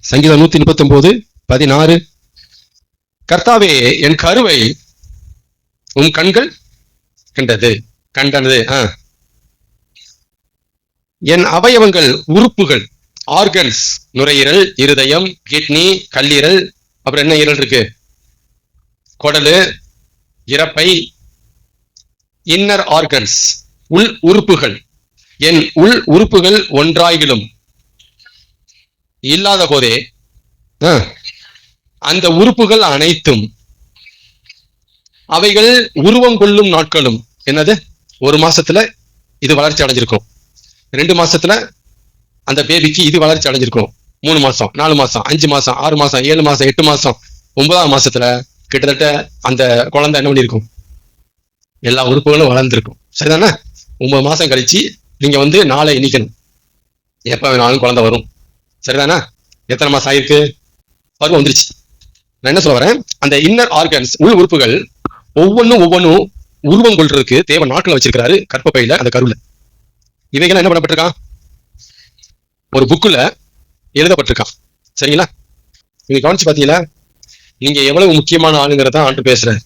சங்கீதம் 139:16. கர்த்தாவே, என் கருவை உம் கண்கள் கண்டது. என் அவயவங்கள், உறுப்புகள், ஆர்கன்ஸ், நுரையீரல், இருதயம், கிட்னி, கல்லீரல், அப்புறம் என்ன ஈரல் இருக்கு, குடலு, இறப்பை, இன்னர் ஆர்கன்ஸ், உள் உறுப்புகள். என் உள் உறுப்புகள் ஒன்றாயிலும் இல்லாத போதே அந்த உறுப்புகள் அனைத்தும் அவைகள் உருவம் கொள்ளும் நாட்களும். என்னது? 1 மாசத்துல இது வளர்ச்சி அடைஞ்சிருக்கும், 2 மாசத்துல அந்த பேபிக்கு இது வளர்ச்சி அடைஞ்சிருக்கும், 3 மாசம், 4 மாசம், 5 மாசம், 6 மாசம், 7 மாசம், 8 மாசம், 9ஆம் மாசத்துல கிட்டத்தட்ட அந்த குழந்தை என்ன பண்ணிருக்கும், எல்லா உறுப்புகளும் வளர்ந்துருக்கும். சரிதானே? 9 மாசம் கழிச்சு நீங்க நாளை எண்ணிக்கணும், எப்ப வேணாலும் குழந்தை வரும். சரிதானா? எத்தனை மாசம் ஆயிருக்கு? பருவம் வந்துருச்சு. நான் என்ன சொல்ல வரேன், அந்த இன்னர் ஆர்கன்ஸ், உள் உறுப்புகள் ஒவ்வொன்றும் உருவம் கொள்றதுக்கு தேவை நாட்கள் வச்சிருக்கிறாரு கர்ப்பப்பையில, அந்த கருவுல. இவைகள் என்ன பண்ணப்பட்டிருக்கான், ஒரு புக்குல எழுதப்பட்டிருக்கான். சரிங்களா? நீங்க கவனிச்சு பாத்தீங்களா, நீங்க எவ்வளவு முக்கியமான ஆளுங்கிறதான் ஆண்டு பேசுறாரு.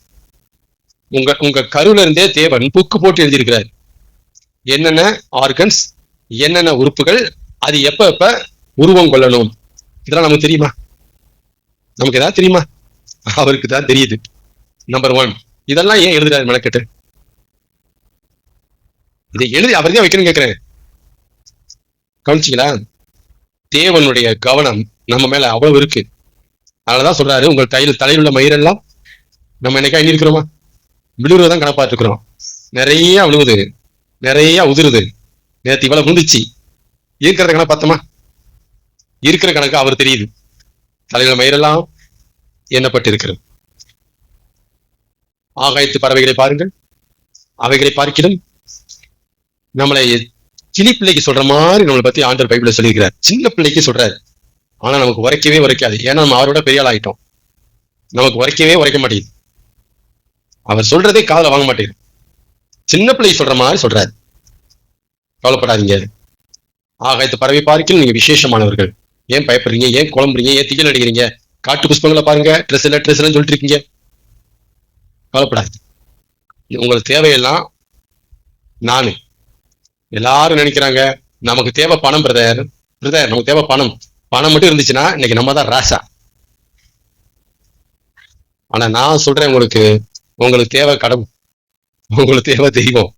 உங்க கருவுல இருந்தே தேவன் புக்கு போட்டு எழுதியிருக்கிறார். என்னென்ன ஆர்கன்ஸ், என்னென்ன உறுப்புகள், அது எப்ப உருவம் கொள்ளணும், இதெல்லாம் நமக்கு தெரியுமா? நமக்கு ஏதாவது தெரியுமா? அவருக்கு தான் தெரியுது. நம்பர் 1. இதெல்லாம் ஏன் எழுதுறாரு மெனக்கெட்டு? இதை எழுதி அவர் தான் வைக்கணும்னு கேட்கிறேன். கவனிச்சிங்களா? தேவனுடைய கவனம் நம்ம மேல அவ்வளவு இருக்கு. அதனாலதான் சொல்றாரு, உங்கள் தலையில் உள்ள மயிரெல்லாம் நம்ம என்னைக்கா எண்ணி இருக்கிறோமா? விழுவுறதான் கணப்பாட்டு இருக்கிறோம். நிறைய விழுவுது, நிறைய உதிருது. நேற்று இவ்வளவு விழுந்துச்சு, இருக்கிறத கணக்கு பார்த்தோமா? இருக்கிற கணக்கு அவர் தெரியுது. தலையில மயிரெல்லாம் எண்ணப்பட்டு இருக்கிறது. ஆகாயத்து பறவைகளை பாருங்கள், அவைகளை பார்க்கிலும் நம்மளை சின்ன பிள்ளைக்கு சொல்ற மாதிரி நம்மளை பத்தி ஆண்டவர் பைபிள்ல சொல்லியிருக்கிறார். சின்ன பிள்ளைக்கு சொல்றாரு, ஆனா நமக்கு உரைக்காது. ஏன்னா நம்ம அவரோட பெரிய ஆள் ஆயிட்டோம். நமக்கு உரைக்க மாட்டேங்குது. அவர் சொல்றதே காதுல வாங்க மாட்டேங்குது. சின்ன பிள்ளைக்கு சொல்ற மாதிரி சொல்றாரு. கவலைப்படாதீங்க. ஆகாயத்து பறவை பார்க்கிலும் நீங்க விசேஷமானவர்கள். ஏன் பயப்படுறீங்க? ஏன் குழம்புறீங்க? ஏன் திகில் அடிக்கிறீங்க? காட்டு புஷ்பங்களை பாருங்க, ட்ரெஸ் இல்லைன்னு சொல்லிட்டு இருக்கீங்க. கவலைப்படாது. உங்களுக்கு தேவையெல்லாம் நானு. எல்லாரும் நினைக்கிறாங்க நமக்கு தேவை பணம். பிரதர் நமக்கு தேவை பணம் மட்டும் இருந்துச்சுன்னா இன்னைக்கு நம்ம தான் ராசா. ஆனா நான் சொல்றேன், உங்களுக்கு தேவை கடவுள், உங்களுக்கு தேவை தெய்வம்.